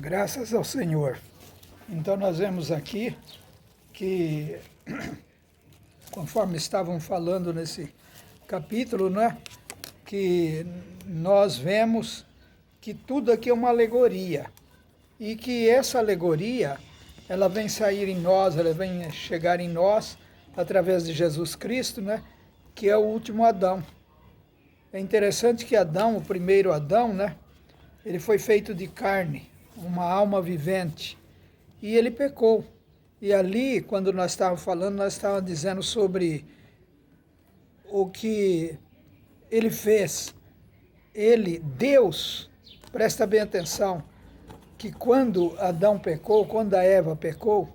Graças ao Senhor. Então nós vemos aqui que, conforme estavam falando nesse capítulo, né, que nós vemos que tudo aqui é uma alegoria e que essa alegoria ela vem sair em nós, ela vem chegar em nós através de Jesus Cristo, né, que é o último Adão. É interessante que Adão, o primeiro Adão, né, ele foi feito de carne, uma alma vivente, e ele pecou. E ali, quando nós estávamos falando, nós estávamos dizendo sobre o que ele fez. Ele, Deus, presta bem atenção, que quando Adão pecou, quando a Eva pecou,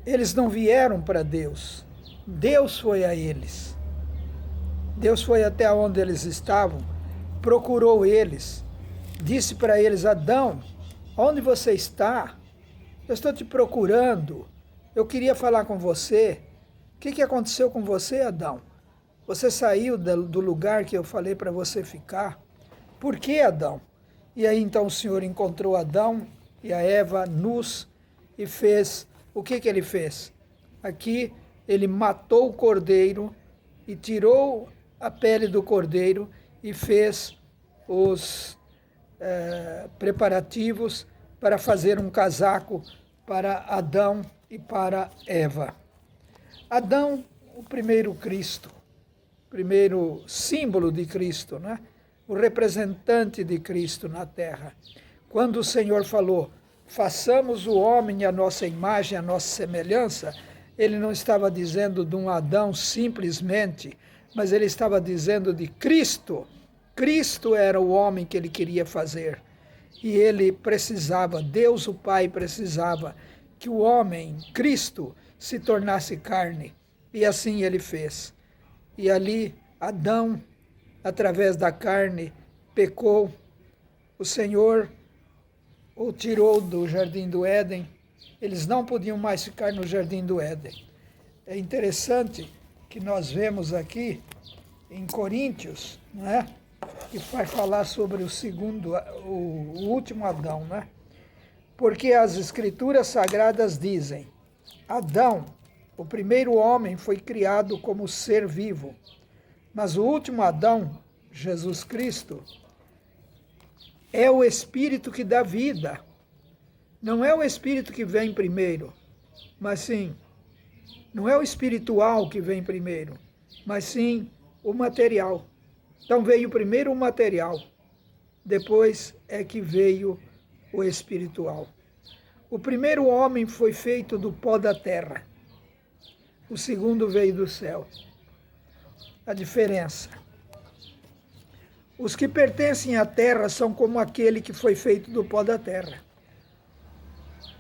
eles não vieram para Deus. Deus foi a eles. Deus foi até onde eles estavam, procurou eles, disse para eles: Adão, onde você está? Eu estou te procurando. Eu queria falar com você. O que aconteceu com você, Adão? Você saiu do lugar que eu falei para você ficar. Por que, Adão? E aí então o Senhor encontrou Adão e a Eva nus e fez... O que ele fez? Aqui ele matou o cordeiro e tirou a pele do cordeiro e fez os preparativos para fazer um casaco para Adão e para Eva. Adão, o primeiro Cristo, primeiro símbolo de Cristo, né? O representante de Cristo na terra. Quando o Senhor falou, façamos o homem à nossa imagem, à nossa semelhança, ele não estava dizendo de um Adão simplesmente, mas ele estava dizendo de Cristo. Cristo era o homem que ele queria fazer. E ele precisava, Deus o Pai precisava, que o homem, Cristo, se tornasse carne. E assim ele fez. E ali, Adão, através da carne, pecou. O Senhor o tirou do jardim do Éden. Eles não podiam mais ficar no jardim do Éden. É interessante que nós vemos aqui em Coríntios, não é? Que vai falar sobre o último Adão, né? Porque as Escrituras Sagradas dizem: Adão, o primeiro homem, foi criado como ser vivo, mas o último Adão, Jesus Cristo, é o Espírito que dá vida. Não é o Espírito que vem primeiro, mas sim, não é o espiritual que vem primeiro, mas sim o material. Então veio primeiro o material, depois é que veio o espiritual. O primeiro homem foi feito do pó da terra, o segundo veio do céu. A diferença. Os que pertencem à terra são como aquele que foi feito do pó da terra.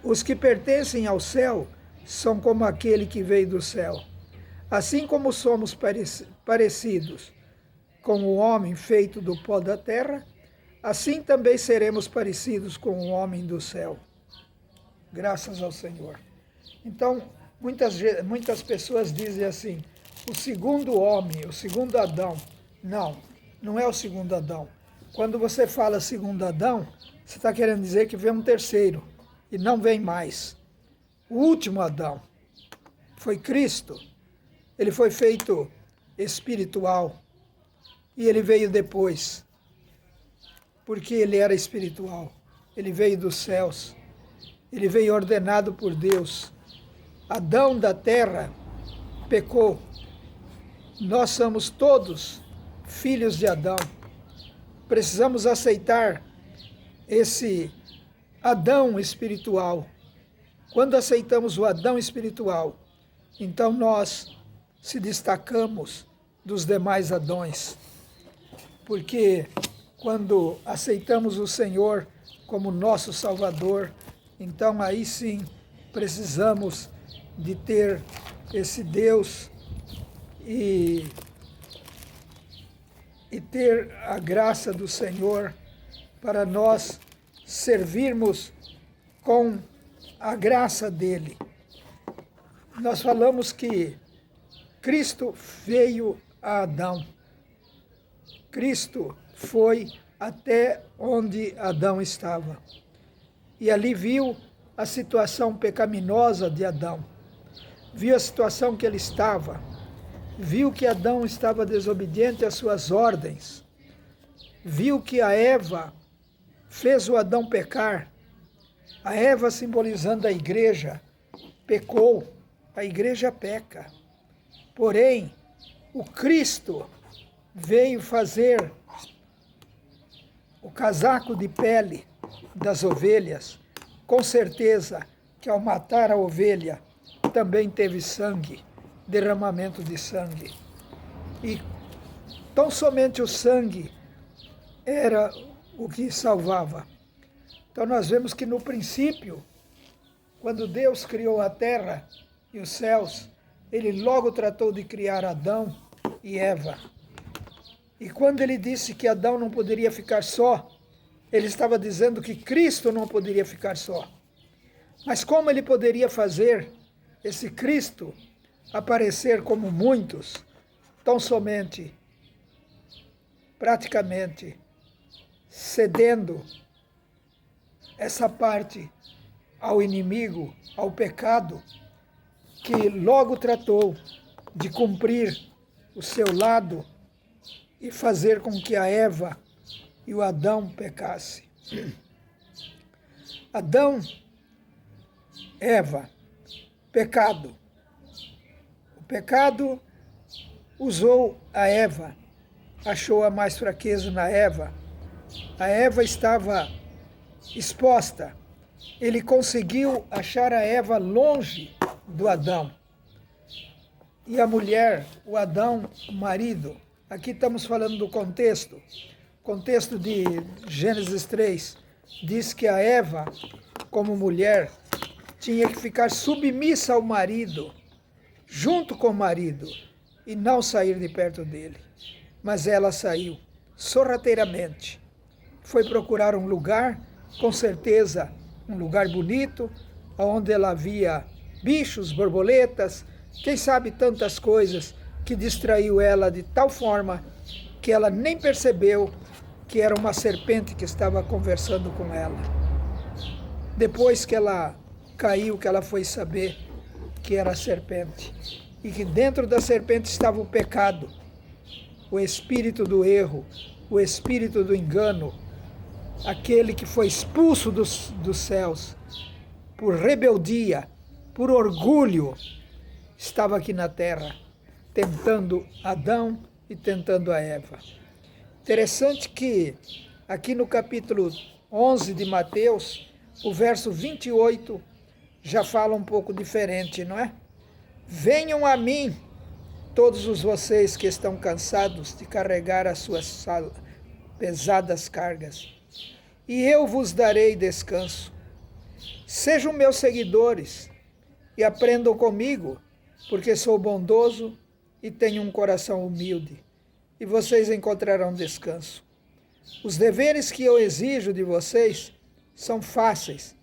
Os que pertencem ao céu são como aquele que veio do céu. Assim como somos parecidos com o homem feito do pó da terra, assim também seremos parecidos com o homem do céu. Graças ao Senhor. Então, muitas pessoas dizem assim, o segundo homem, o segundo Adão. Não, não é o segundo Adão. Quando você fala segundo Adão, você está querendo dizer que vem um terceiro, e não vem mais. O último Adão foi Cristo. Ele foi feito espiritual. E ele veio depois, porque ele era espiritual. Ele veio dos céus. Ele veio ordenado por Deus. Adão da terra pecou. Nós somos todos filhos de Adão. Precisamos aceitar esse Adão espiritual. Quando aceitamos o Adão espiritual, então nós se destacamos dos demais Adões. Porque quando aceitamos o Senhor como nosso Salvador, então aí sim precisamos de ter esse Deus e ter a graça do Senhor para nós servirmos com a graça dele. Nós falamos que Cristo veio a Adão. Cristo foi até onde Adão estava. e ali viu a situação pecaminosa de Adão. Viu a situação que ele estava. Viu que Adão estava desobediente às suas ordens. Viu que a Eva fez o Adão pecar. A Eva, simbolizando a igreja, pecou. A igreja peca. Porém, o Cristo veio fazer o casaco de pele das ovelhas. Com certeza que ao matar a ovelha também teve sangue, derramamento de sangue. E tão somente o sangue era o que salvava. Então nós vemos que no princípio, quando Deus criou a terra e os céus, ele logo tratou de criar Adão e Eva. E quando ele disse que Adão não poderia ficar só, ele estava dizendo que Cristo não poderia ficar só. Mas como ele poderia fazer esse Cristo aparecer como muitos, tão somente, praticamente, cedendo essa parte ao inimigo, ao pecado, que logo tratou de cumprir o seu lado e fazer com que a Eva e o Adão pecasse. Adão, Eva, pecado. O pecado usou a Eva, achou a mais fraqueza na Eva. A Eva estava exposta. Ele conseguiu achar a Eva longe do Adão. E a mulher, o Adão, o marido. Aqui estamos falando do contexto. O contexto de Gênesis 3 diz que a Eva, como mulher, tinha que ficar submissa ao marido, junto com o marido, e não sair de perto dele. Mas ela saiu sorrateiramente. Foi procurar um lugar, com certeza um lugar bonito, onde ela via bichos, borboletas, quem sabe tantas coisas, que distraiu ela de tal forma que ela nem percebeu que era uma serpente que estava conversando com ela. Depois que ela caiu, que ela foi saber que era a serpente, e que dentro da serpente estava o pecado, o espírito do erro, o espírito do engano, aquele que foi expulso dos céus por rebeldia, por orgulho, estava aqui na terra, tentando Adão e tentando a Eva. Interessante que aqui no capítulo 11 de Mateus, o verso 28 já fala um pouco diferente, não é? Venham a mim, todos os vocês que estão cansados de carregar as suas pesadas cargas, e eu vos darei descanso. Sejam meus seguidores e aprendam comigo, porque sou bondoso e tenho um coração humilde, e vocês encontrarão descanso. Os deveres que eu exijo de vocês são fáceis,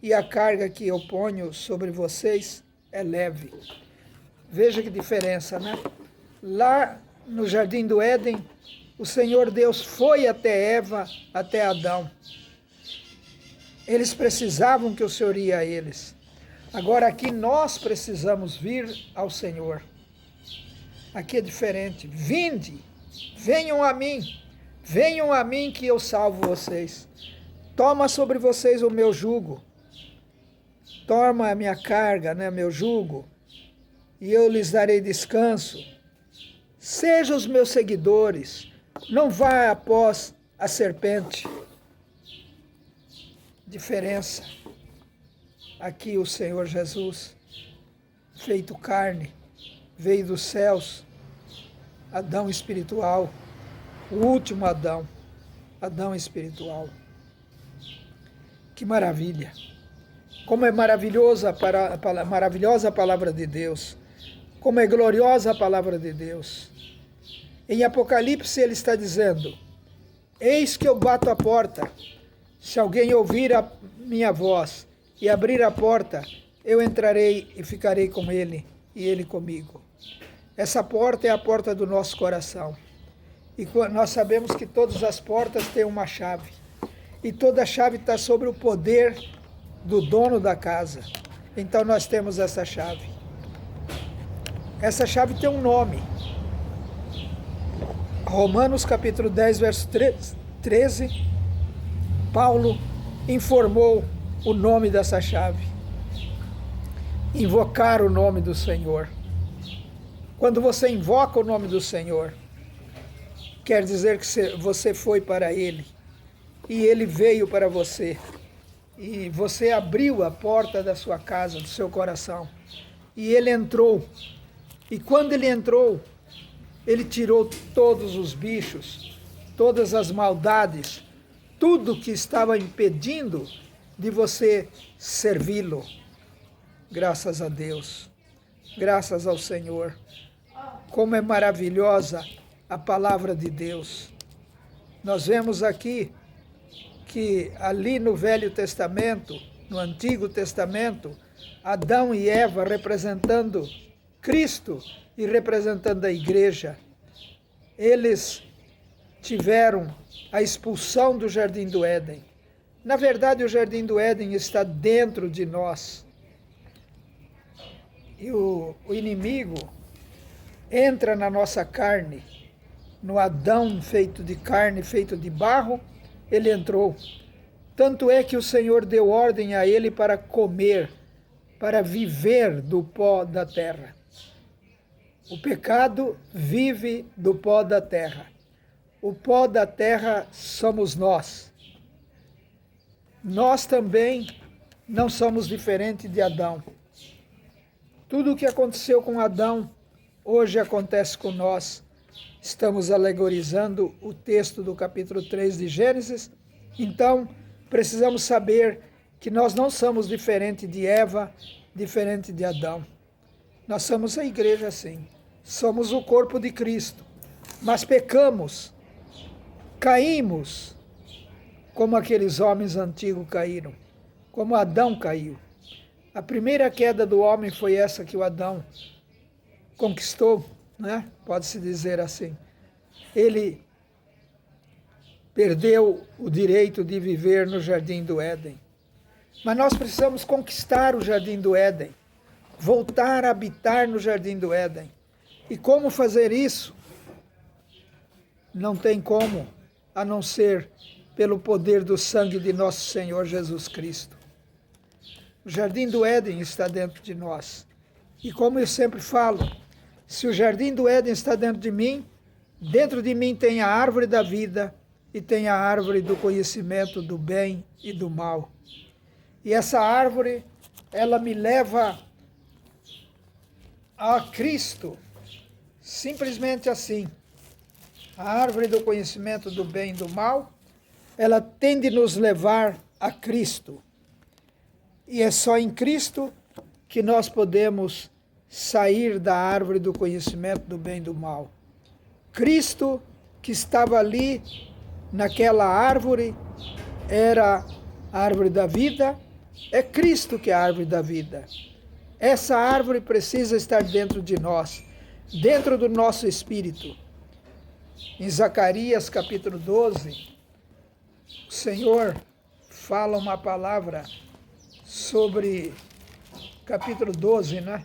e a carga que eu ponho sobre vocês é leve. Veja que diferença, né? Lá no Jardim do Éden, o Senhor Deus foi até Eva, até Adão. Eles precisavam que o Senhor ia a eles. Agora aqui nós precisamos vir ao Senhor. Aqui é diferente. Vinde, venham a mim que eu salvo vocês. Toma sobre vocês o meu jugo. Toma a minha carga, né, meu jugo, e eu lhes darei descanso. Sejam os meus seguidores, não vá após a serpente. Diferença. Aqui o Senhor Jesus, feito carne, veio dos céus, Adão espiritual, o último Adão, Adão espiritual. Que maravilha! Como é maravilhosa a palavra de Deus, como é gloriosa a palavra de Deus. Em Apocalipse ele está dizendo, eis que eu bato a porta, se alguém ouvir a minha voz e abrir a porta, eu entrarei e ficarei com ele, e ele comigo. Essa porta é a porta do nosso coração. E nós sabemos que todas as portas têm uma chave. e toda a chave está sobre o poder do dono da casa. Então nós temos essa chave. Essa chave tem um nome. Romanos capítulo 10, verso 13, Paulo informou o nome dessa chave. Invocar o nome do Senhor. Quando você invoca o nome do Senhor, quer dizer que você foi para Ele e Ele veio para você. E você abriu a porta da sua casa, do seu coração, e Ele entrou. E quando Ele entrou, Ele tirou todos os bichos, todas as maldades, tudo que estava impedindo de você servi-lo. Graças a Deus, graças ao Senhor. Como é maravilhosa a palavra de Deus. Nós vemos aqui que ali no Velho Testamento, no Antigo Testamento, Adão e Eva representando Cristo e representando a igreja, eles tiveram a expulsão do Jardim do Éden. Na verdade, o Jardim do Éden está dentro de nós. E o inimigo entra na nossa carne, no Adão feito de carne, feito de barro, ele entrou. Tanto é que o Senhor deu ordem a ele para comer, para viver do pó da terra. O pecado vive do pó da terra. O pó da terra somos nós. Nós também não somos diferentes de Adão. Tudo o que aconteceu com Adão, hoje acontece com nós. Estamos alegorizando o texto do capítulo 3 de Gênesis. Então, precisamos saber que nós não somos diferentes de Eva, diferente de Adão. Nós somos a igreja, sim. Somos o corpo de Cristo. Mas pecamos, caímos, como aqueles homens antigos caíram, como Adão caiu. A primeira queda do homem foi essa que o Adão conquistou, né? Pode-se dizer assim. Ele perdeu o direito de viver no Jardim do Éden. Mas nós precisamos conquistar o Jardim do Éden, voltar a habitar no Jardim do Éden. E como fazer isso? Não tem como, a não ser pelo poder do sangue de nosso Senhor Jesus Cristo. O Jardim do Éden está dentro de nós. E como eu sempre falo, se o Jardim do Éden está dentro de mim tem a árvore da vida e tem a árvore do conhecimento do bem e do mal. E essa árvore, ela me leva a Cristo, simplesmente assim. A árvore do conhecimento do bem e do mal, ela tem de nos levar a Cristo. E é só em Cristo que nós podemos sair da árvore do conhecimento do bem e do mal. Cristo, que estava ali, naquela árvore, era a árvore da vida. É Cristo que é a árvore da vida. Essa árvore precisa estar dentro de nós, dentro do nosso espírito. Em Zacarias capítulo 12, o Senhor fala uma palavra sobre capítulo 12, né?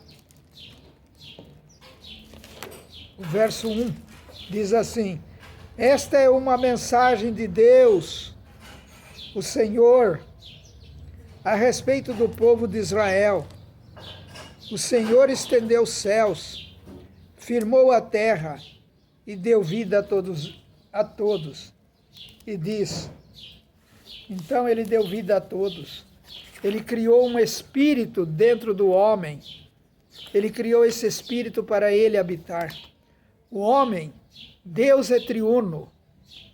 O verso 1 diz assim: esta é uma mensagem de Deus, o Senhor, a respeito do povo de Israel. O Senhor estendeu os céus, firmou a terra e deu vida a todos. E diz, então ele deu vida a todos. Ele criou um espírito dentro do homem. Ele criou esse espírito para ele habitar. O homem, Deus é triuno.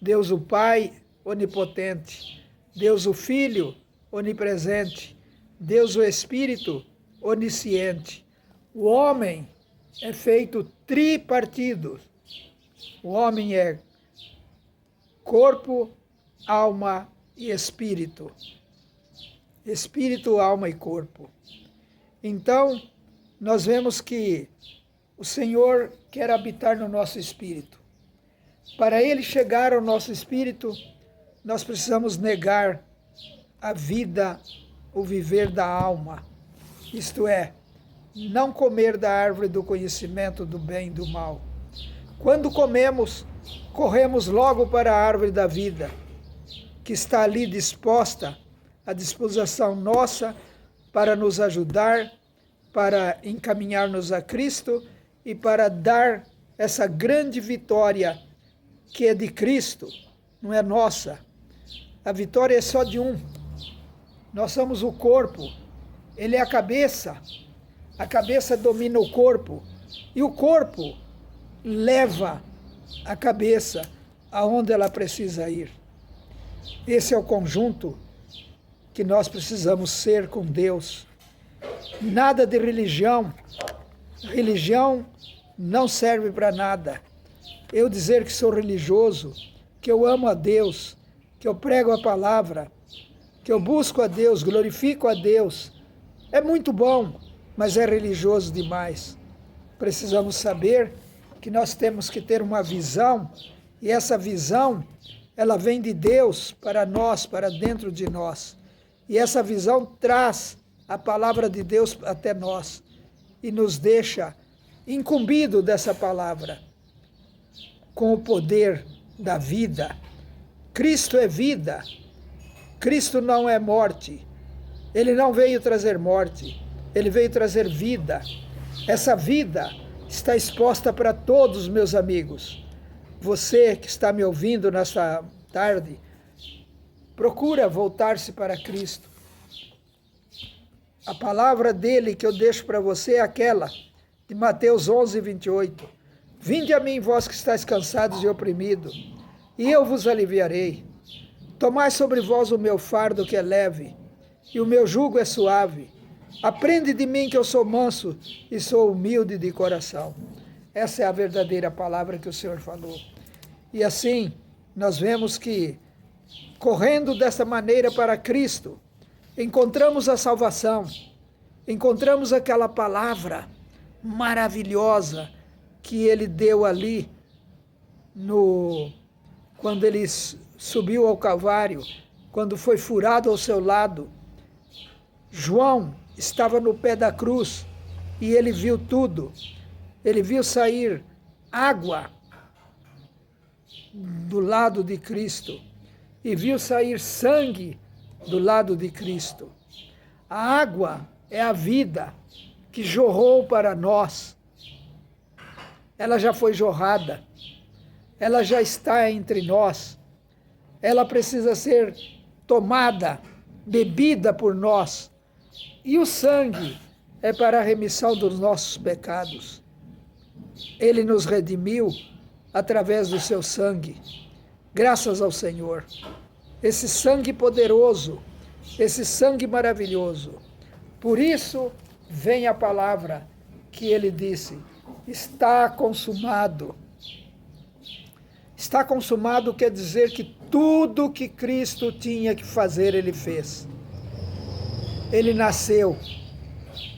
Deus o Pai, onipotente. Deus o Filho, onipresente. Deus o Espírito, onisciente. O homem é feito tripartido. O homem é corpo, alma e espírito. Espírito, alma e corpo. Então, nós vemos que o Senhor quer habitar no nosso espírito. Para Ele chegar ao nosso espírito, nós precisamos negar a vida, o viver da alma. Isto é, não comer da árvore do conhecimento do bem e do mal. Quando comemos, corremos logo para a árvore da vida, que está ali disposta, à disposição nossa, para nos ajudar, para encaminhar-nos a Cristo e para dar essa grande vitória que é de Cristo, não é nossa. A vitória é só de um. Nós somos o corpo, ele é a cabeça domina o corpo, e o corpo leva a cabeça aonde ela precisa ir. Esse é o conjunto que nós precisamos ser com Deus. Nada de religião. Religião não serve para nada. Eu dizer que sou religioso, que eu amo a Deus, que eu prego a palavra, que eu busco a Deus, glorifico a Deus, é muito bom, mas é religioso demais. Precisamos saber que nós temos que ter uma visão, e essa visão, ela vem de Deus para nós, para dentro de nós. E essa visão traz a palavra de Deus até nós e nos deixa incumbido dessa palavra, com o poder da vida. Cristo é vida. Cristo não é morte. Ele não veio trazer morte. Ele veio trazer vida. Essa vida está exposta para todos, meus amigos. Você que está me ouvindo nesta tarde, procura voltar-se para Cristo. A palavra dele que eu deixo para você é aquela de Mateus 11, 28. Vinde a mim, vós que estáis cansados e oprimidos, e eu vos aliviarei. Tomai sobre vós o meu fardo que é leve, e o meu jugo é suave. Aprende de mim que eu sou manso e sou humilde de coração. Essa é a verdadeira palavra que o Senhor falou. E assim, nós vemos que, correndo dessa maneira para Cristo, encontramos a salvação, encontramos aquela palavra maravilhosa que Ele deu ali, quando Ele subiu ao Calvário, quando foi furado ao seu lado. João estava no pé da cruz e ele viu tudo. Ele viu sair água do lado de Cristo e viu sair sangue do lado de Cristo. A água é a vida que jorrou para nós. Ela já foi jorrada, ela já está entre nós, ela precisa ser tomada, bebida por nós. E o sangue é para a remissão dos nossos pecados. Ele nos redimiu através do seu sangue. Graças ao Senhor. Esse sangue poderoso, esse sangue maravilhoso. Por isso vem a palavra que ele disse: está consumado. Está consumado quer dizer que tudo que Cristo tinha que fazer, ele fez. Ele nasceu,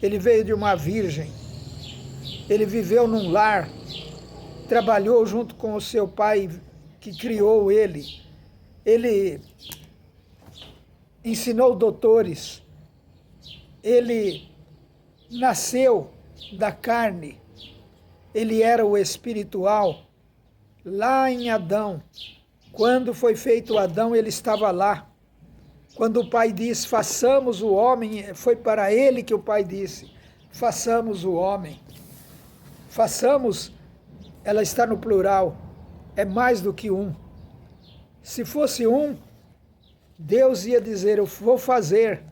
ele veio de uma virgem, ele viveu num lar, trabalhou junto com o seu pai que criou ele ensinou doutores, ele nasceu da carne, ele era o espiritual. Lá em Adão, quando foi feito Adão, ele estava lá. Quando o pai disse, façamos o homem, foi para ele que o pai disse, façamos o homem. Façamos, ela está no plural, é mais do que um. Se fosse um, Deus ia dizer, eu vou fazer,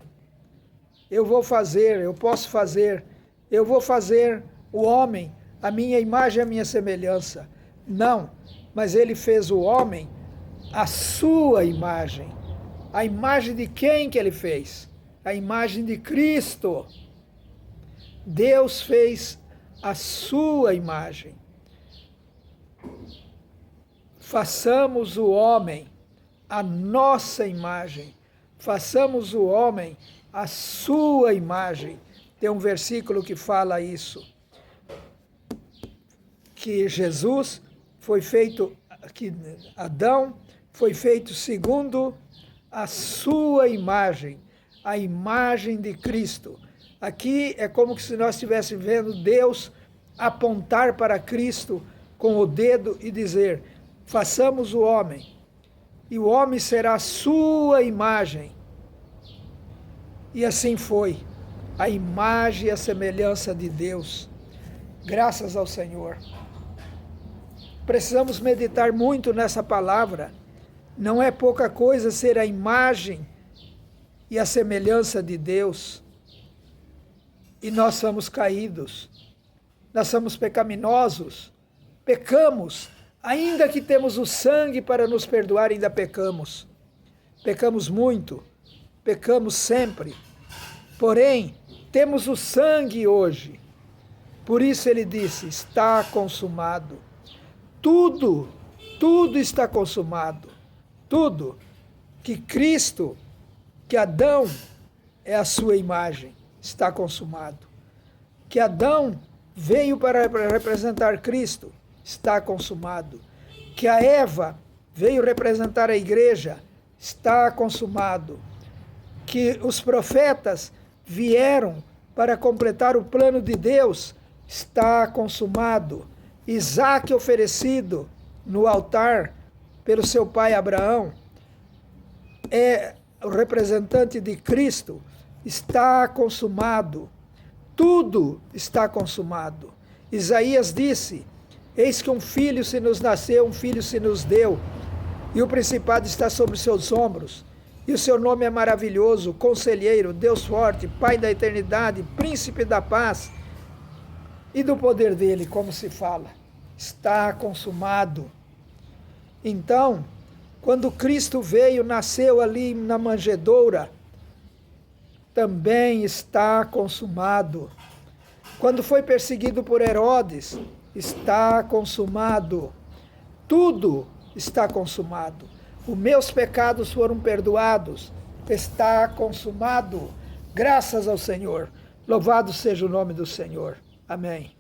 eu posso fazer, eu vou fazer o homem, a minha imagem e a minha semelhança. Não, mas ele fez o homem a sua imagem. A imagem de quem que ele fez? A imagem de Cristo. Deus fez a sua imagem. Façamos o homem a nossa imagem. Façamos o homem a sua imagem. Tem um versículo que fala isso. Que Jesus foi feito, que Adão foi feito segundo a sua imagem, a imagem de Cristo. Aqui é como se nós estivéssemos vendo Deus apontar para Cristo com o dedo e dizer: façamos o homem, e o homem será a sua imagem. E assim foi, a imagem e a semelhança de Deus. Graças ao Senhor. Precisamos meditar muito nessa palavra. Não é pouca coisa ser a imagem e a semelhança de Deus. E nós somos caídos, nós somos pecaminosos, pecamos, ainda que temos o sangue para nos perdoar, ainda pecamos. Pecamos muito, pecamos sempre. Porém, temos o sangue hoje. Por isso ele disse: está consumado. Tudo está consumado. Tudo. Que Cristo, que Adão é a sua imagem, está consumado. Que Adão veio para representar Cristo, está consumado. Que a Eva veio representar a igreja, está consumado. Que os profetas vieram para completar o plano de Deus, está consumado. Isaque oferecido no altar pelo seu pai Abraão é o representante de Cristo, está consumado. Tudo está consumado. Isaías disse: eis que um filho se nos nasceu, um filho se nos deu, e o principado está sobre seus ombros. E o seu nome é maravilhoso, Conselheiro, Deus forte, Pai da eternidade, Príncipe da paz. E do poder dele, como se fala, está consumado. Então, quando Cristo veio, nasceu ali na manjedoura, também está consumado. Quando foi perseguido por Herodes, está consumado. Tudo está consumado. Os meus pecados foram perdoados, está consumado. Graças ao Senhor. Louvado seja o nome do Senhor. Amém.